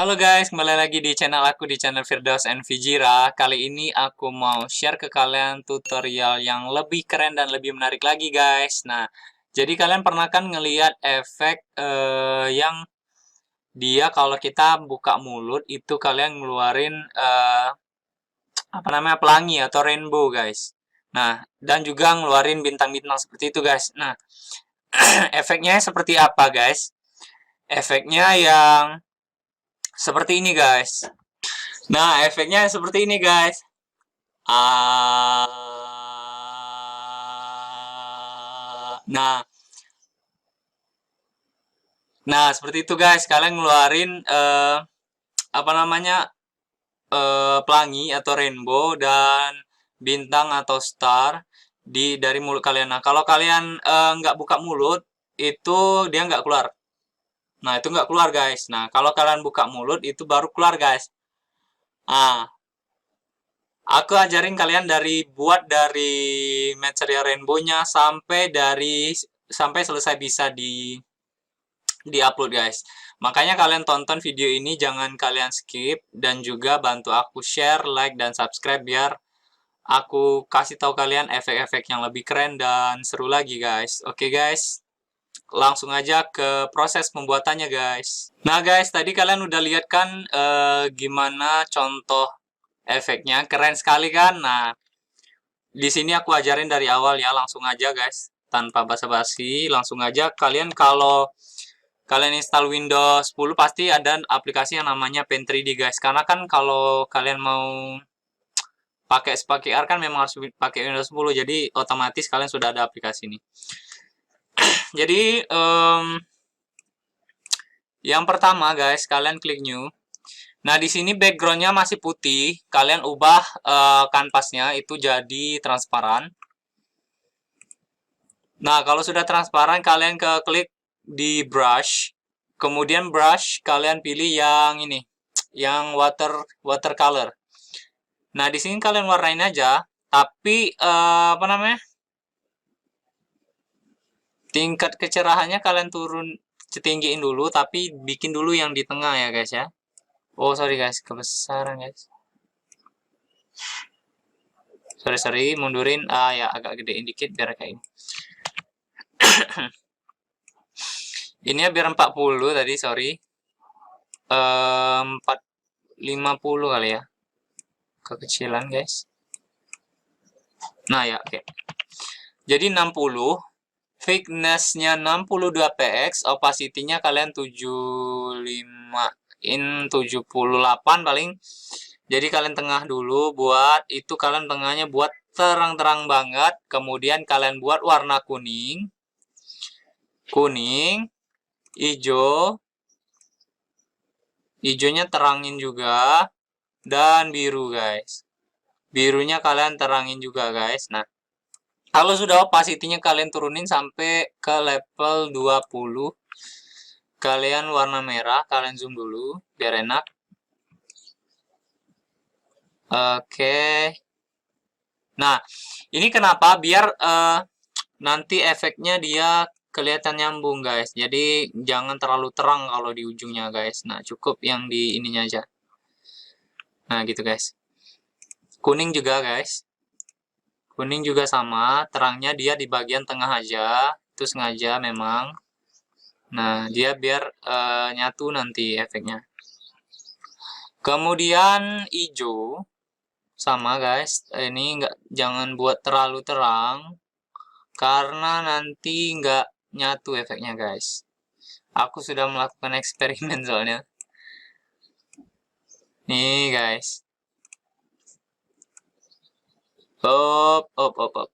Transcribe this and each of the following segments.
Halo guys, kembali lagi di channel aku di channel Firdaus and Fijira. Kali ini aku mau share ke kalian tutorial yang lebih keren dan lebih menarik lagi guys. Nah, jadi kalian pernah kan ngelihat efek yang dia kalau kita buka mulut itu kalian ngeluarin apa namanya pelangi atau rainbow guys. Nah, dan juga ngeluarin bintang-bintang seperti itu guys. Nah, efeknya seperti apa guys? Efeknya yang seperti ini guys. Nah, efeknya seperti ini, guys. Nah, seperti itu, guys. Kalian ngeluarin apa namanya pelangi atau rainbow dan bintang atau star dari mulut kalian. Nah, kalau kalian nggak buka mulut, itu dia nggak keluar. Nah, itu nggak keluar, guys. Nah, kalau kalian buka mulut, itu baru keluar, guys. Ah, aku ajarin kalian buat dari material rainbow-nya sampai selesai bisa di-upload guys. Makanya kalian tonton video ini, jangan kalian skip dan juga bantu aku share, like dan subscribe biar aku kasih tahu kalian efek-efek yang lebih keren dan seru lagi guys. Oke guys. Langsung aja ke proses pembuatannya guys. Nah guys, tadi kalian udah lihat kan gimana contoh efeknya, keren sekali kan? Nah, di sini aku ajarin dari awal ya, langsung aja guys, tanpa basa-basi, langsung aja kalian kalau kalian install Windows 10 pasti ada aplikasi yang namanya Paint 3D guys. Karena kan kalau kalian mau pakai Spake R kan memang harus pakai Windows 10, jadi otomatis kalian sudah ada aplikasi ini. Jadi yang pertama guys, kalian klik new. Nah, di sini backgroundnya masih putih, kalian ubah kanvasnya itu jadi transparan. Nah, kalau sudah transparan, kalian klik di brush. Kemudian brush, kalian pilih yang ini, yang watercolor. Nah, di sini kalian warnain aja, tapi apa namanya? Tingkat kecerahannya kalian tinggiin dulu, tapi bikin dulu yang di tengah ya, guys ya. Oh, sorry guys, kebesaran guys. Sorry, mundurin. Ya agak gedein dikit biar kayak ini. Ini ya biar 40 tadi, sorry. 50 kali ya. Kekecilan, guys. Nah, ya, oke. Jadi 60. Thickness-nya 62 px, opacity-nya kalian 78 paling. Jadi kalian tengah dulu kalian tengahnya buat terang-terang banget. Kemudian kalian buat warna kuning, hijau, hijaunya terangin juga, dan biru guys. Birunya kalian terangin juga guys. Nah, kalau sudah opacity-nya kalian turunin sampai ke level 20. Kalian warna merah, kalian zoom dulu biar enak. Oke. Nah, ini kenapa? Biar nanti efeknya dia kelihatan nyambung guys. Jadi jangan terlalu terang kalau di ujungnya guys. Nah, cukup yang di ininya aja. Nah, gitu guys. Kuning juga guys. Kuning juga sama, terangnya dia di bagian tengah aja. Itu sengaja memang. Nah, dia biar nyatu nanti efeknya. Kemudian hijau sama guys. Ini jangan buat terlalu terang karena nanti nggak nyatu efeknya guys. Aku sudah melakukan eksperimen soalnya. Nih guys. Up. Up.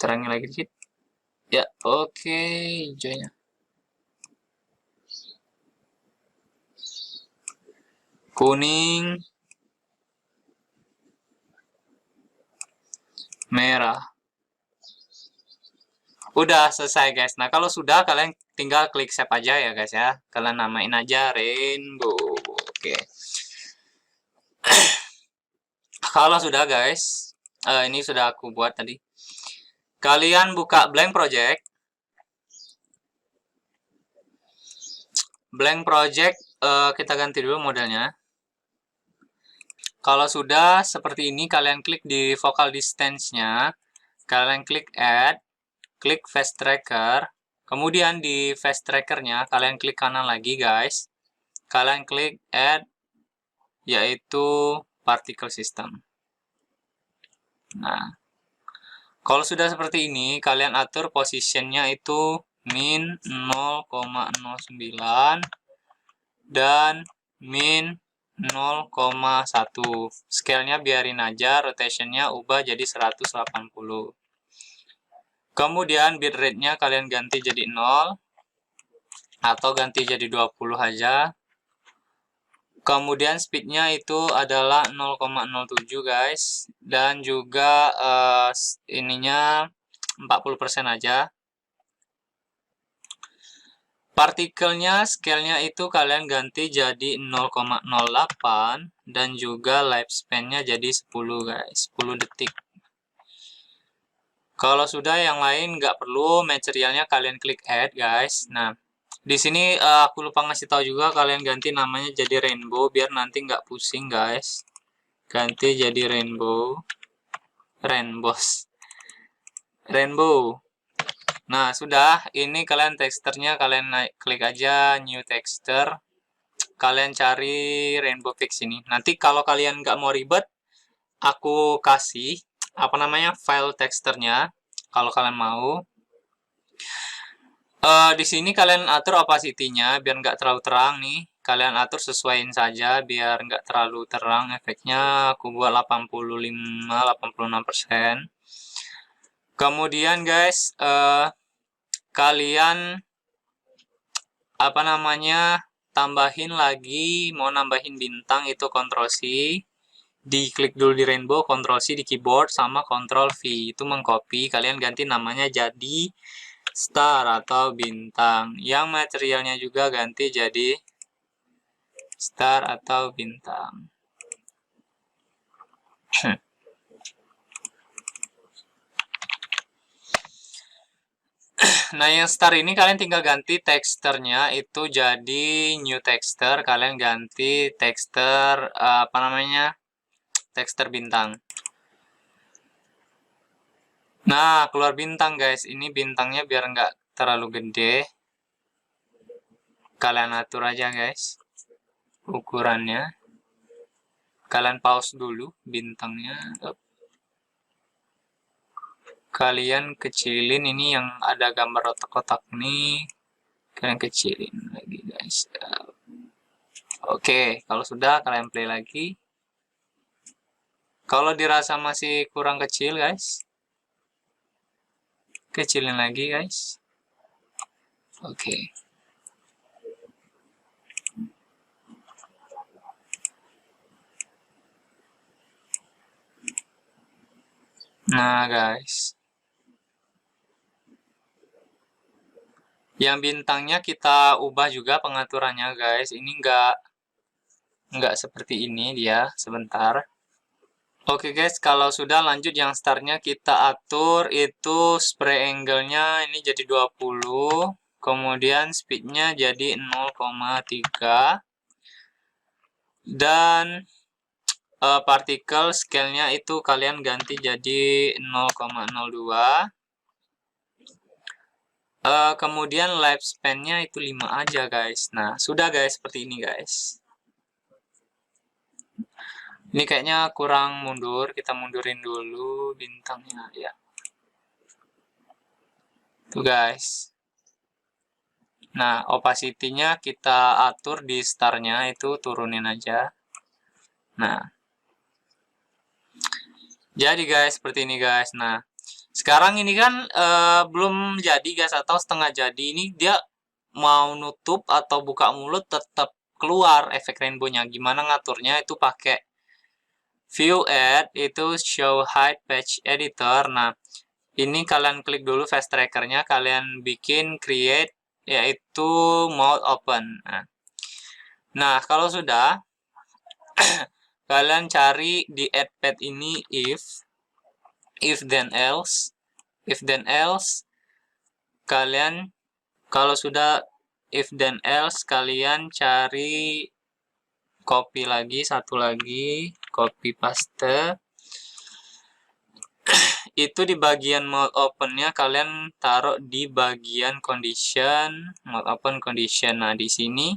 Terangin lagi dikit. Ya, oke, hijaunya. Kuning. Merah. Udah selesai guys. Nah, kalau sudah kalian tinggal klik save aja ya guys ya. Kalian namain aja rainbow. Oke. Kalau sudah guys, ini sudah aku buat tadi. Kalian buka blank project. Blank project, kita ganti dulu modelnya. Kalau sudah seperti ini, kalian klik di focal distance-nya. Kalian klik add, klik fast tracker. Kemudian di fast tracker-nya, kalian klik kanan lagi, guys. Kalian klik add, yaitu particle system. Nah, kalau sudah seperti ini, kalian atur positionnya itu min 0,09 dan min 0,1. Scale-nya biarin aja, rotation-nya ubah jadi 180. Kemudian bitrate-nya kalian ganti jadi 0 atau ganti jadi 20 aja. Kemudian speed-nya itu adalah 0,07 guys, dan juga ininya 40% aja. Partikelnya, scale-nya itu kalian ganti jadi 0,08 dan juga lifespan-nya jadi 10 guys, 10 detik. Kalau sudah yang lain nggak perlu, materialnya kalian klik add guys. Nah, di sini aku lupa ngasih tahu juga, kalian ganti namanya jadi rainbow biar nanti nggak pusing guys. Ganti jadi rainbow. Nah, sudah. Ini kalian teksturnya kalian klik aja new texture. Kalian cari rainbow fix ini. Nanti kalau kalian nggak mau ribet, aku kasih apa namanya file teksturnya. Kalau kalian mau. Di sini kalian atur opacity-nya biar nggak terlalu terang nih. Kalian atur sesuaiin saja biar nggak terlalu terang. Efeknya aku buat 85-86%. Kemudian guys, kalian apa namanya tambahin lagi, mau nambahin bintang itu Ctrl C. Diklik dulu di rainbow, Ctrl C di keyboard sama Ctrl V. Itu mengcopy, kalian ganti namanya jadi star atau bintang. Yang materialnya juga ganti jadi star atau bintang. Nah, yang star ini kalian tinggal ganti teksturnya itu jadi new texture. Kalian ganti tekstur apa namanya? Tekstur bintang. Nah, keluar bintang guys. Ini bintangnya biar nggak terlalu gede. Kalian atur aja guys ukurannya. Kalian pause dulu bintangnya. Kalian kecilin ini yang ada gambar otak-otak nih. Kalian kecilin lagi guys. Oke, kalau sudah kalian play lagi. Kalau dirasa masih kurang kecil guys, kecilin lagi guys. Oke. Nah guys, yang bintangnya kita ubah juga pengaturannya guys. Ini nggak seperti ini dia. Sebentar. Oke guys, kalau sudah lanjut yang startnya kita atur itu spray angle-nya ini jadi 20. Kemudian speed-nya jadi 0,3. Dan partikel scale-nya itu kalian ganti jadi 0,02. Kemudian lifespan-nya itu 5 aja guys. Nah, sudah guys seperti ini guys. Ini kayaknya kurang mundur, kita mundurin dulu bintangnya ya. Tuh guys. Nah, opacity-nya kita atur di star-nya itu turunin aja. Nah. Jadi guys, seperti ini guys. Nah, sekarang ini kan belum jadi guys atau setengah jadi. Ini dia mau nutup atau buka mulut tetap keluar efek rainbow-nya. Gimana ngaturnya itu pakai View Add, itu Show Hide Patch Editor. Nah, ini kalian klik dulu fast tracker-nya, kalian bikin create, yaitu mode open. Nah kalau sudah, kalian cari di add pad ini if then else. if then else, kalian kalau sudah if then else, kalian cari copy lagi, satu lagi, copy paste. Itu di bagian mode opennya kalian taruh di bagian condition, mode open condition. Nah, di sini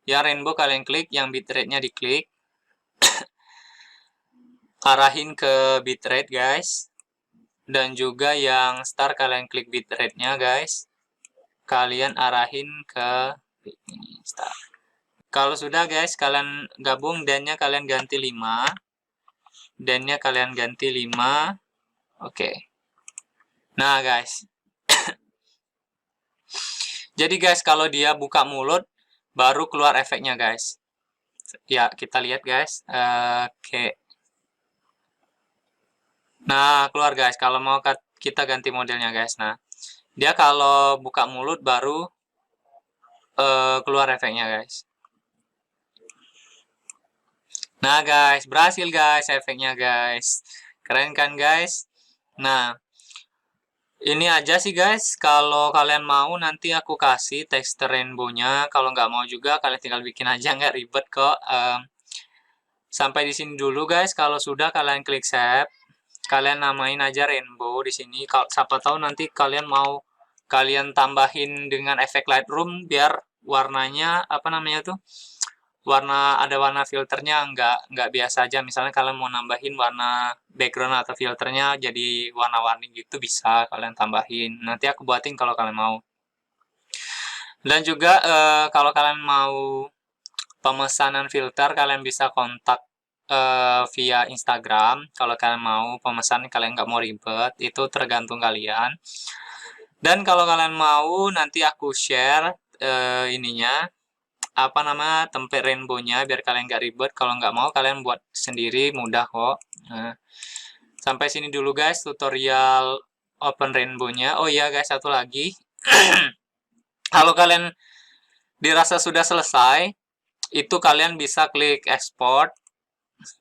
yang rainbow kalian klik, yang bitrate-nya diklik. Arahin ke bitrate, guys. Dan juga yang star kalian klik bitrate-nya, guys. Kalian arahin ke ini, star. Kalau sudah, guys, kalian gabung dan-nya kalian ganti 5. Dan-nya kalian ganti 5. Oke. Nah, guys. Jadi, guys, kalau dia buka mulut, baru keluar efeknya, guys. Ya, kita lihat, guys. Oke. Nah, keluar, guys. Kalau mau kita ganti modelnya, guys. Nah, dia kalau buka mulut, baru keluar efeknya, guys. Nah, guys, berhasil, guys, efeknya, guys. Keren kan, guys? Nah, ini aja sih, guys. Kalau kalian mau, nanti aku kasih texture rainbow-nya. Kalau nggak mau juga, kalian tinggal bikin aja, nggak ribet kok. Sampai di sini dulu, guys. Kalau sudah, kalian klik save. Kalian namain aja rainbow di sini. Kalau siapa tahu nanti kalian mau kalian tambahin dengan efek Lightroom biar warnanya apa namanya tuh? Ada warna filternya nggak biasa aja. Misalnya kalian mau nambahin warna background atau filternya jadi warna-warni gitu, bisa kalian tambahin. Nanti aku buatin kalau kalian mau. Dan juga kalau kalian mau pemesanan filter, kalian bisa kontak via Instagram. Kalau kalian mau pemesan, kalian nggak mau ribet, itu tergantung kalian. Dan kalau kalian mau, nanti aku share ininya apa nama template rainbow-nya biar kalian nggak ribet. Kalau nggak mau, kalian buat sendiri, mudah kok. Nah, sampai sini dulu, guys, tutorial open rainbow-nya. Oh iya, guys, satu lagi. Kalau kalian dirasa sudah selesai, itu kalian bisa klik export.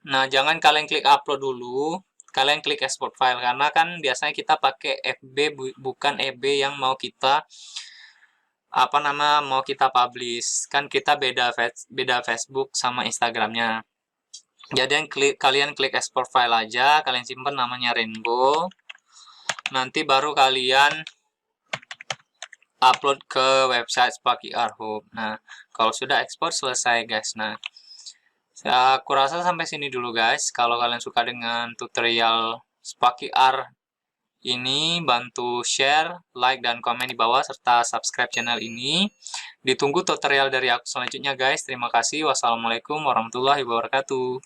Nah, jangan kalian klik upload dulu, kalian klik export file, karena kan biasanya kita pakai FB bukan EB yang mau kita mau kita publish. Kan kita beda Facebook sama Instagramnya. Jadi kalian klik export file aja, kalian simpan namanya rainbow. Nanti baru kalian upload ke website Sparky Art Hub. Nah, kalau sudah ekspor, selesai, guys. Nah, aku rasa sampai sini dulu, guys. Kalau kalian suka dengan tutorial Sparky Art ini, bantu share, like, dan komen di bawah, serta subscribe channel ini. Ditunggu tutorial dari aku selanjutnya, guys. Terima kasih. Wassalamualaikum warahmatullahi wabarakatuh.